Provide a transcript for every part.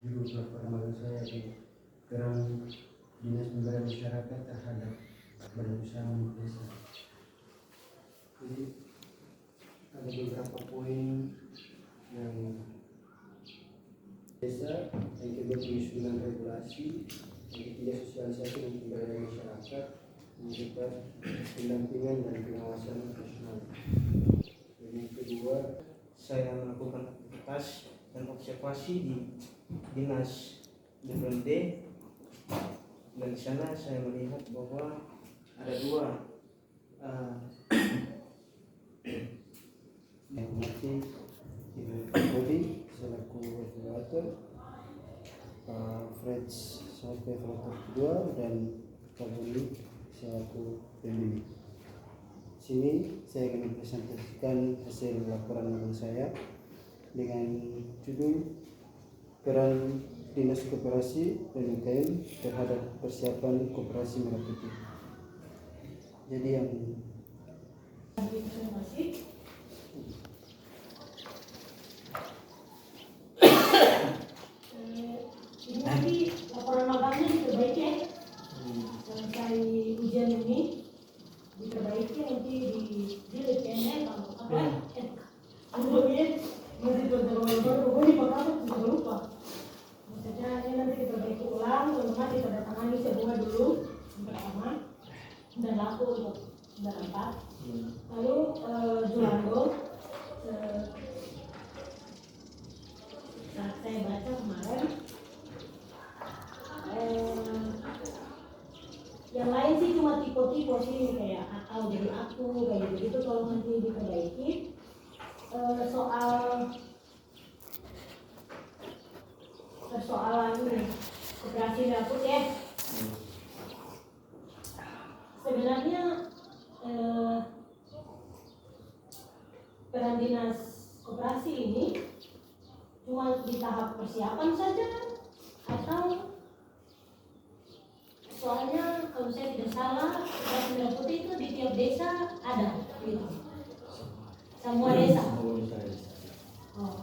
Juru pelaporan saya di Peran Dinas Pemberdayaan Masyarakat terhadap badan usaha milik desa. Jadi ada beberapa poin yang desa, yang kedua penyusunan regulasi, yang ketiga sosialisasi dan pemberdayaan masyarakat, yang keempat pendampingan dan pengawasan operasional. Dan yang kedua, saya melakukan aktivitas dan observasi di Dinas BPMD, dan di sana saya melihat bahwa ada dua yang mati Bodi selaku evaluator, Fred selaku evaluator kedua, dan Kabuli selaku pembimbing. Sini saya akan mempresentasikan hasil laporan magang saya dengan judul Peran Dinas Koperasi dan UKM terhadap persiapan Koperasi Merah Putih. Jadi yang ini nanti laporan magangnya diperbaiki ya. Selesai ujian ini diperbaiki, nanti di LPN kalau apa kemudian masih pokoknya bakal juga lupa. Maksudnya ini nanti diperbaiki ulang, teman-teman ditandatangani semua dulu yang pertama dan laku untuk sudah 4. Lalu Julando saat saya baca kemarin yang lain sih cuma tipe-tipe sih, kayak atau jadi aku kayak gitu, tolong nanti diperbaiki. Soal persoalan koperasi Merah Putih ya. Sebenarnya peran dinas koperasi ini cuma di tahap persiapan saja, atau soalnya kalau saya tidak salah koperasi Merah Putih itu di tiap desa ada gitu, semua desa. Oh.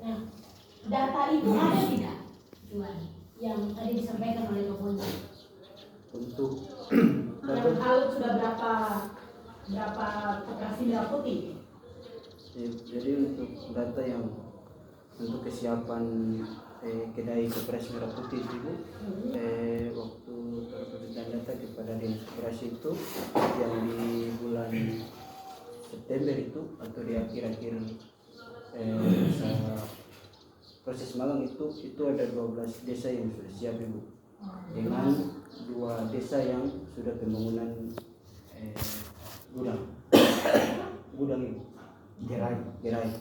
Nah, data itu ada tidak, Tuan, yang tadi disampaikan oleh Kapolda? untuk Yang kalau sudah berapa koperasi Merah Putih? jadi untuk data yang untuk kesiapan kedai Koperasi Merah Putih itu waktu perbincangan data kepada Dinas Koperasi itu yang di bulan September itu atau di akhir-akhir proses magang itu ada 12 desa yang sudah siap Ibu, dengan 2 desa yang sudah pembangunan gudang Ibu, gerai.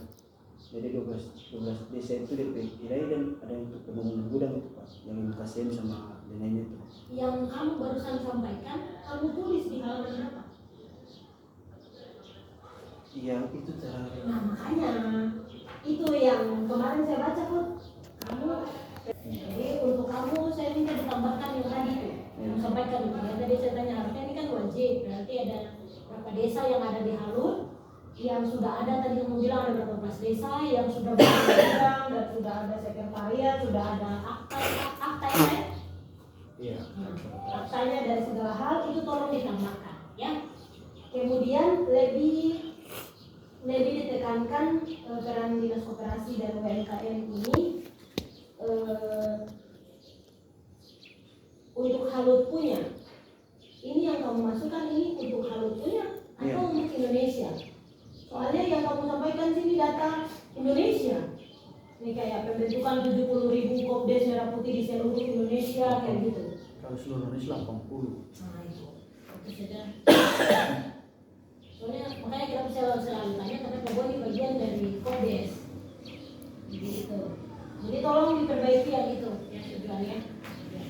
Jadi 12 desa itu DP gerai dan ada yang untuk pembangunan gudang itu Pak, yang KSM sama lainnya itu. Yang kamu barusan sampaikan, kamu tulis di halaman berapa? Yang itu cara. Nah makanya itu yang kemarin saya baca kok kamu. Jadi untuk kamu saya minta ditambahkan yang tadi itu, yang sampaikan itu. Yang tadi saya tanya harusnya ini kan wajib, berarti ada berapa desa yang ada di Halur, yang sudah ada tadi yang bilang ada berapa belas desa yang sudah bergudang dan sudah ada sekretariat, sudah ada akta ya. Iya. Aktanya dari segala hal itu tolong ditambahkan ya. Kemudian lebih ditekankan peran dinas koperasi dan UMKM ini untuk Halut punya. Ini yang kamu masukkan ini untuk Halut punya atau untuk Indonesia? Soalnya yang kamu sampaikan sini data Indonesia. Ini kayak pembentukan 70.000 Kopdes Merah Putih di seluruh Indonesia kayak gitu. Kalau seluruh Indonesia 80. Nah itu saja. Soalnya makanya kita selalu tanya karena Kabon ini bagian dari Kopdes. Gitu. Jadi tolong diperbaiki yang itu ya tujuannya. Ya.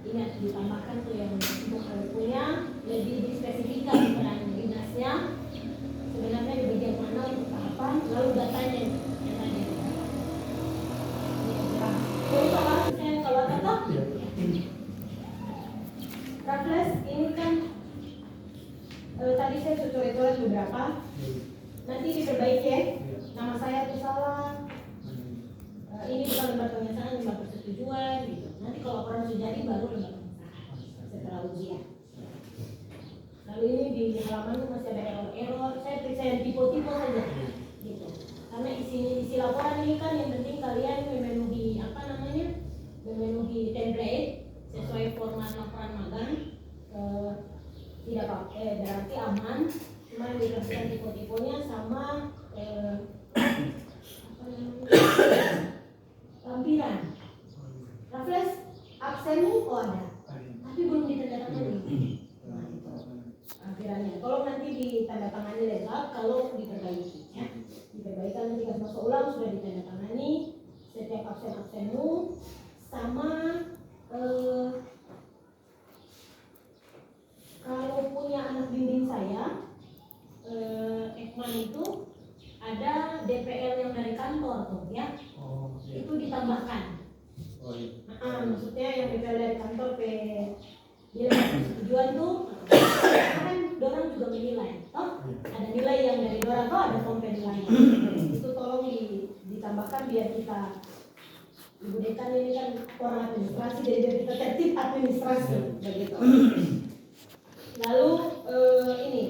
Ingat ditambahkan tuh yang untuk punya, lebih dispesifikkan peran dinasnya. Sebenarnya di bagian mana untuk apa, lalu datanya yang tadi. Kalau kata Raffles ini kan tadi saya coret-coret beberapa, nanti diperbaiki nanti kalau laporan sudah jadi baru lembaga pengusaha setelah ujian. Lalu ini di halaman masih ada error-error, saya periksa yang tipe-tipe saja gitu. Karena isi laporan ini kan yang penting kalian memenuhi memenuhi template sesuai format laporan magang. Tidak pakai berarti aman, cuma yang dikasihkan tipe-tipenya sama lampiran. Raffles absenmu ada, tapi belum ditandatangani. Nah, itu lampirannya. Kalau nanti ditandatangani lengkap, kalau diperbaiki, ya. Diperbaikan nanti pas masuk ulang sudah ditandatangani setiap absenmu sama kalau punya anak bimbing saya, Ekman itu ada DPL yang dari kantor tuh, ya. Itu ditambahkan. Maksudnya yang DPL dari kantor dia tujuan tuh kan dorang juga menilai, ada nilai yang dari dorang ada kompen lain. Itu tolong ditambahkan biar kita Ibu Dekan ini kan orang administrasi, jadi biar kita tertib administrasi begitu. Lalu ini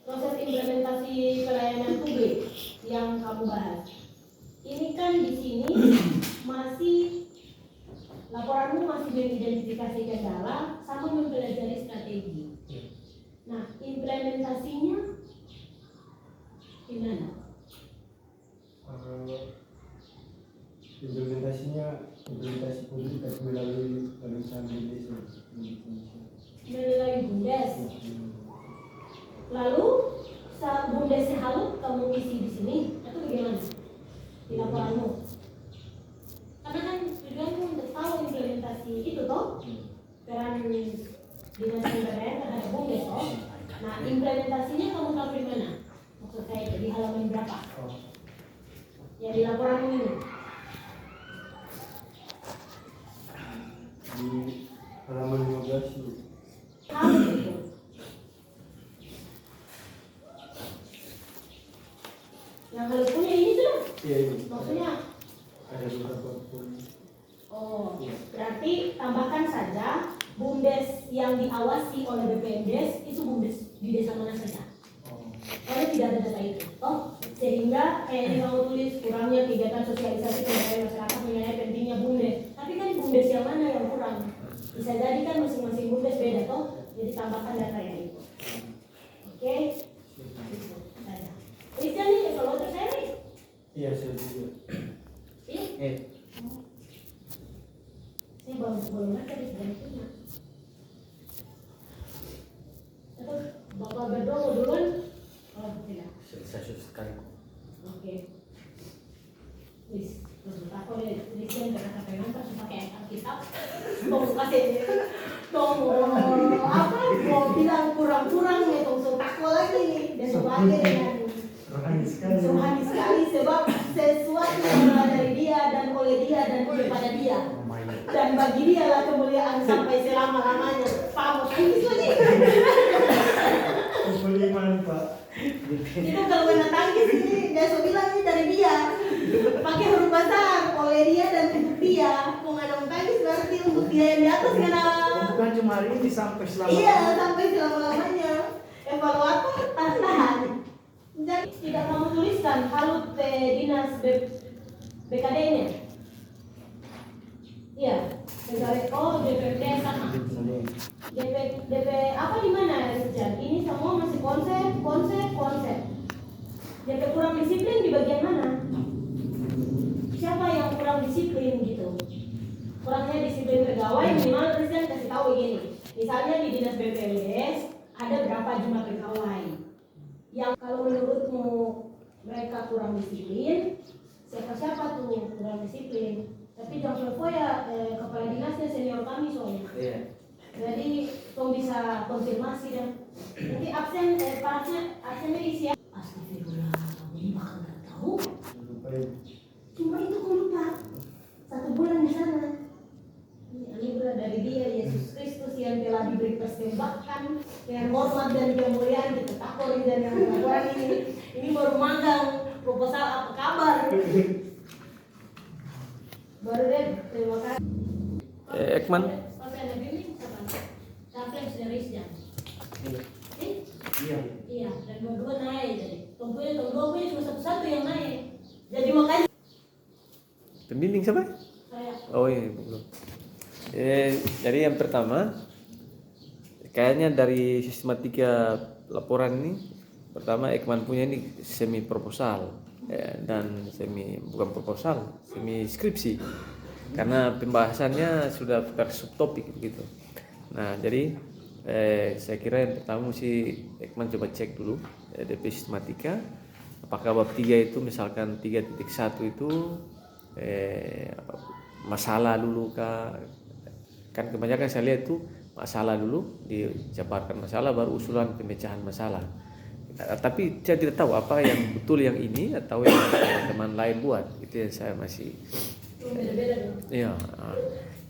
proses implementasi pelayanan publik yang kamu bahas. Ini kan di sini masih laporanmu masih mengidentifikasi kendala sama mempelajari strategi. Nah, implementasinya gimana? Implementasi publik tapi melalui BUMDes. Melalui BUMDes. Lalu saat BUMDesnya halu kamu isi di sini atau bagaimana di laporanmu? Karena kan tujuanmu untuk tahu implementasi itu toh peran dinas pemberdayaan terhadap BUMDes toh. Nah, implementasinya kamu tahu di mana? Maksud saya itu di halaman berapa? Ya di laporanmu ini. Di halaman 15 itu. Tahu itu. Yang harus punya ini sudah? Iya ini. Maksudnya? Ada beberapa pun. Oh, berarti tambahkan saja BUMDes yang diawasi oleh BPMDes itu BUMDes di desa mana saja. Karena tidak ada data itu. Sehingga kayak kamu tulis kurangnya kegiatan sosialisasi pemberdayaan masyarakat mengenai pentingnya BUMDes. Tapi kan BUMDes yang mana yang kurang? Bisa jadi kan masing-masing BUMDes beda toh. Jadi tambahkan data yang itu. Oke. Itu saja. Christian nih kalau saya nih. Iya, saya juga. Iya. Saya belum ngerti di sebelah itu. Atau Bapak berdoa mau duluan? Oh, tidak. Saya sekali. Oke. Wis, aku tulisan kata-kata yang harus pakai Alkitab. Tong kasih, tong apa? Mau bilang kurang-kurang nih, tong takwa lagi nih. Dan sebagai dengan rohani sekali sebab sesuatu yang dari dia dan oleh dia dan kepada dia dan bagi dia lah kemuliaan sampai selama-lamanya. Paham tangis lagi? Kemuliaan Pak. Itu kalau kena tangis ini dia so bilang ini dari dia pakai huruf besar oleh dia dan untuk dia. Kalau nggak tangis berarti untuk dia yang di atas karena bukan cuma hari ini sampai selama iya sampai selama-lamanya. Evaluator tahan. Jadi tidak kamu tuliskan halut dinas BKD-nya. Iya, BKD. Oh, DPD sama. DP apa di mana Richard? Ini semua masih konsep. DP kurang disiplin di bagian mana? Siapa yang kurang disiplin gitu? Kurangnya disiplin pegawai minimal Richard kasih tahu begini. Misalnya di dinas BPMDes ada berapa jumlah pegawai? Yang kalau menurutmu mereka kurang disiplin, siapa tuh kurang disiplin? Tapi jangan lupa ya kepala dinasnya senior kami soalnya. Iya. Jadi kamu bisa konfirmasi dan nanti absennya isi. Astagfirullah, ini bakal nggak tahu. Cuma itu aku lupa. 1 bulan di sana. Ini anugerah dari dia Yesus Kristus yang telah diberi persembahkan dengan hormat dan kemuliaan kita takut dan yang orang ini baru magang proposal apa kabar baru deh terima kasih Ekman. Sampai ada bimbing sama sampai series jam. Iya. Eh, Iya. iya, dan dua-dua naik jadi. Tunggunya cuma satu-satu yang naik. Jadi makanya Pembimbing siapa? saya Oh iya, belum. Jadi yang pertama, kayaknya dari sistematika laporan ini, pertama Ekman punya ini semi proposal dan bukan proposal, semi skripsi, karena pembahasannya sudah per subtopik gitu. Nah jadi saya kira yang pertama mesti Ekman coba cek dulu DP sistematika, apakah bab 3 itu misalkan 3.1 itu masalah dulu kah? Kan kebanyakan saya lihat itu masalah dulu, dijabarkan masalah baru usulan pemecahan masalah. Tapi saya tidak tahu apa yang betul yang ini atau yang teman-teman lain buat. Itu yang saya masih beda-beda dong. iya.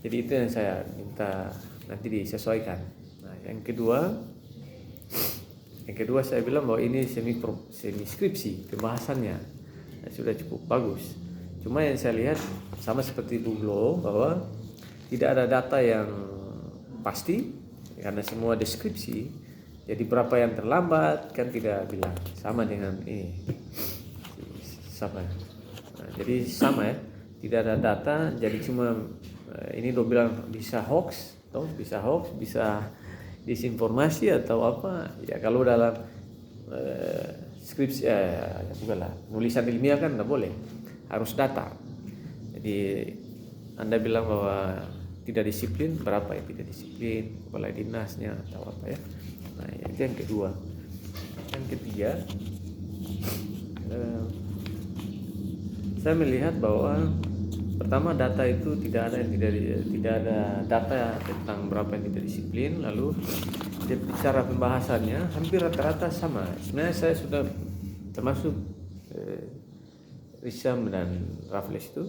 Jadi itu yang saya minta nanti disesuaikan. Nah, yang kedua saya bilang bahwa ini semi skripsi pembahasannya sudah cukup bagus. Cuma yang saya lihat sama seperti Bung Lo bahwa tidak ada data yang pasti karena semua deskripsi. Jadi berapa yang terlambat kan tidak bilang sama dengan ini sama. Nah, jadi sama ya, tidak ada data. Jadi cuma ini do bilang bisa hoax, bisa disinformasi atau apa. Ya kalau dalam skripsi bukanlah nulisan ilmiah kan tidak boleh, harus data. Jadi Anda bilang bahwa tidak disiplin, berapa yang tidak disiplin, kepala dinasnya atau apa ya. Nah itu yang kedua. Yang ketiga, saya melihat bahwa pertama data itu tidak ada data tentang berapa yang tidak disiplin. Lalu cara pembahasannya hampir rata-rata sama. Sebenarnya saya sudah termasuk Risham dan Raffles itu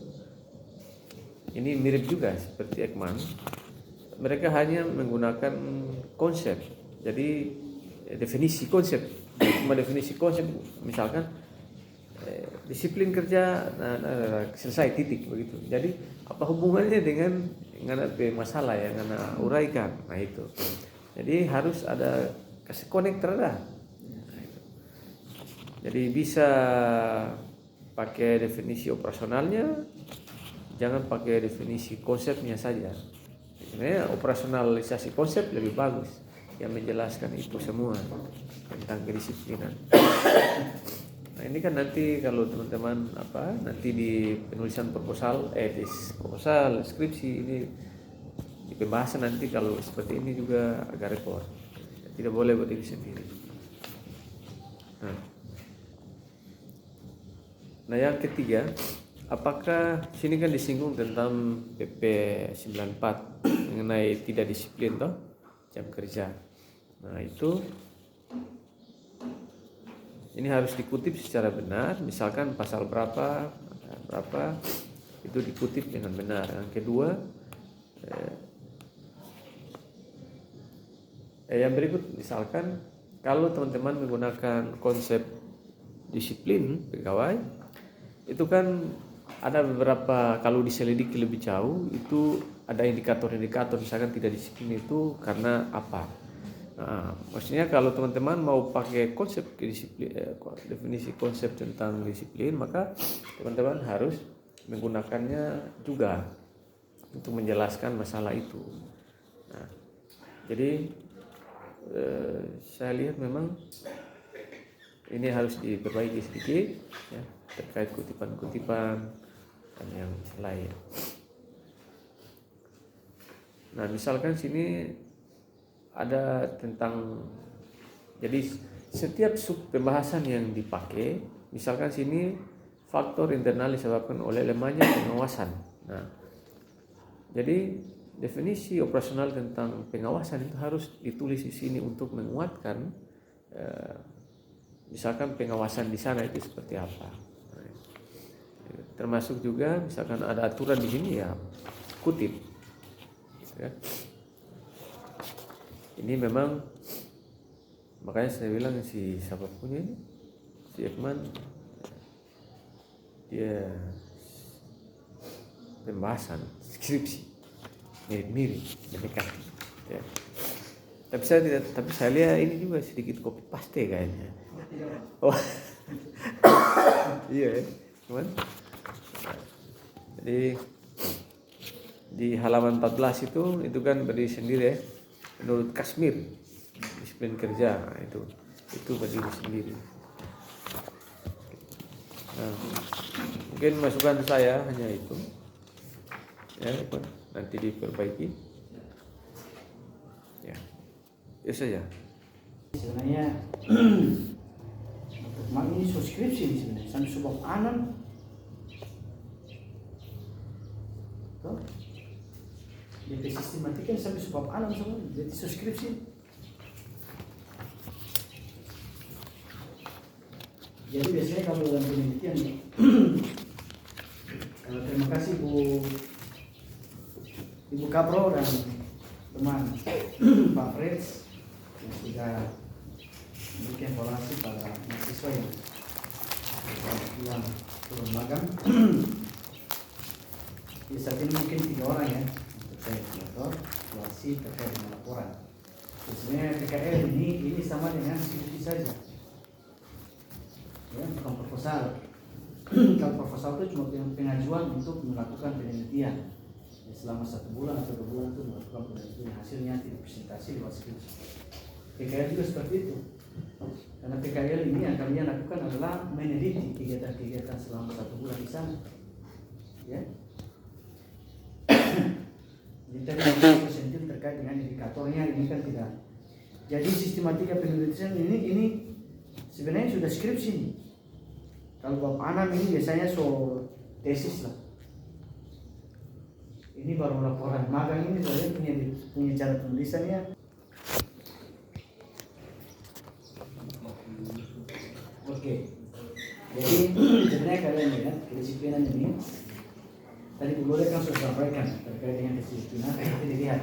ini mirip juga seperti Ekman. Mereka hanya menggunakan konsep. Jadi definisi konsep, cuma definisi konsep misalkan disiplin kerja selesai titik begitu. Jadi apa hubungannya dengan masalah yang Anda uraikan? Nah itu. Jadi harus ada kasih konektor dah. Nah, itu. Jadi bisa pakai definisi operasionalnya, jangan pakai definisi konsepnya saja. Sebenarnya operasionalisasi konsep lebih bagus yang menjelaskan itu semua tentang kedisiplinan. Nah ini kan nanti kalau teman-teman nanti di penulisan proposal skripsi ini di pembahasan nanti kalau seperti ini juga agak repot, tidak boleh buat diri sendiri. Nah yang ketiga, apakah sini kan disinggung tentang PP 94 mengenai tidak disiplin toh jam kerja. Nah itu ini harus dikutip secara benar, misalkan pasal berapa itu dikutip dengan benar. Yang kedua, yang berikut misalkan kalau teman-teman menggunakan konsep disiplin pegawai, itu kan ada beberapa, kalau diselidiki lebih jauh itu ada indikator-indikator misalkan tidak disiplin itu karena apa. Nah, maksudnya kalau teman-teman mau pakai konsep disiplin, definisi konsep tentang disiplin, maka teman-teman harus menggunakannya juga untuk menjelaskan masalah itu. Nah, jadi saya lihat memang ini harus diperbaiki sedikit ya, terkait kutipan-kutipan dan yang lain. Nah, misalkan sini ada tentang, jadi setiap sub pembahasan yang dipakai, misalkan sini faktor internal disebabkan oleh lemahnya pengawasan. Nah, jadi definisi operasional tentang pengawasan itu harus ditulis di sini untuk menguatkan misalkan pengawasan di sana itu seperti apa. Termasuk juga misalkan ada aturan di sini ya kutip. Ya. Ini memang makanya saya bilang si siapa punya ini, si Ekman, dia pembahasan skripsi mirip-mirip, mendekati. Ya. Tapi saya lihat ini juga sedikit copy paste kayaknya. Oh, iya ya, cuman. Jadi di halaman 14 itu kan berdiri sendiri ya. Menurut Kashmir disiplin kerja itu berdiri sendiri. Nah, mungkin masukan saya hanya itu ya, nanti diperbaiki ya, itu saja. Sebenarnya untuk mak ini subskripsi nih sebenarnya sampai sebab anan tuh jadi sistematika sampai sebab anan semua jadi subskripsi. Jadi biasanya kalau dalam penelitian terima kasih Ibu Kapro dan teman Pak Freds yang sudah memberikan evaluasi pada mahasiswa yang turun magang. Di saat ini mungkin 3 orang ya untuk saya evaluator, evaluasi terkait dengan laporan. Sebenarnya PKL ini sama dengan skripsi saja. Ya, bukan proposal. Kalau proposal itu cuma pengajuan untuk melakukan penelitian ya, selama 1 bulan atau 2 bulan itu melakukan penelitian, hasilnya dipresentasi lewat skripsi. PKL juga seperti itu, karena PKL ini yang kalian lakukan adalah meneliti kegiatan-kegiatan selama 1 bulan di sana ya. Jadi tadi sentil terkait dengan indikatornya ini kan tidak. Jadi sistematika penelitian ini sebenarnya sudah skripsi nih. Kalau bab anam ini biasanya tesis lah. Ini baru laporan magang ini soalnya punya cara penulisannya. Oke. Jadi sebenarnya kalian lihat kedisiplinan ini. Tadi Bu Gloria kan sudah sampaikan terkait dengan kedisiplinan. Nanti dilihat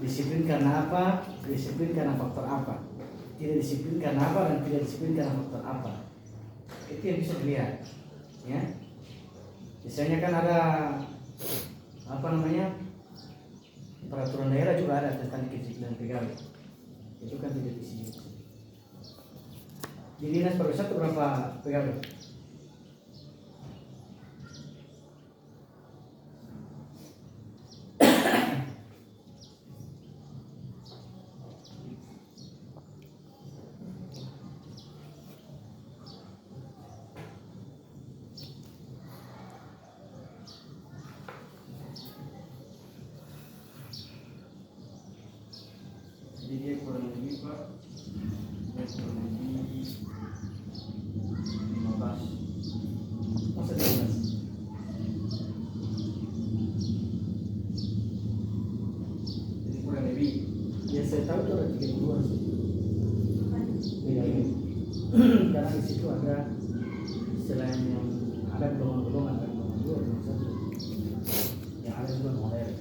disiplin karena apa, disiplin karena faktor apa, tidak disiplin karena apa, dan tidak disiplin karena faktor apa. Itu yang bisa dilihat ya. Misalnya kan ada peraturan daerah juga ada tentang kedisiplinan pegawai, itu kan tidak disebut. Di dinas pariwisata berapa pegawai? Jadi dia kurang lebih Pak, kurang lebih 15. Masa 15? Jadi kurang lebih. Ya saya tahu itu ada 32 sih. Beda ini. Karena di situ ada selain yang ada golongan-golongan, ada golongan 2, golongan 1. Yang ada juga model.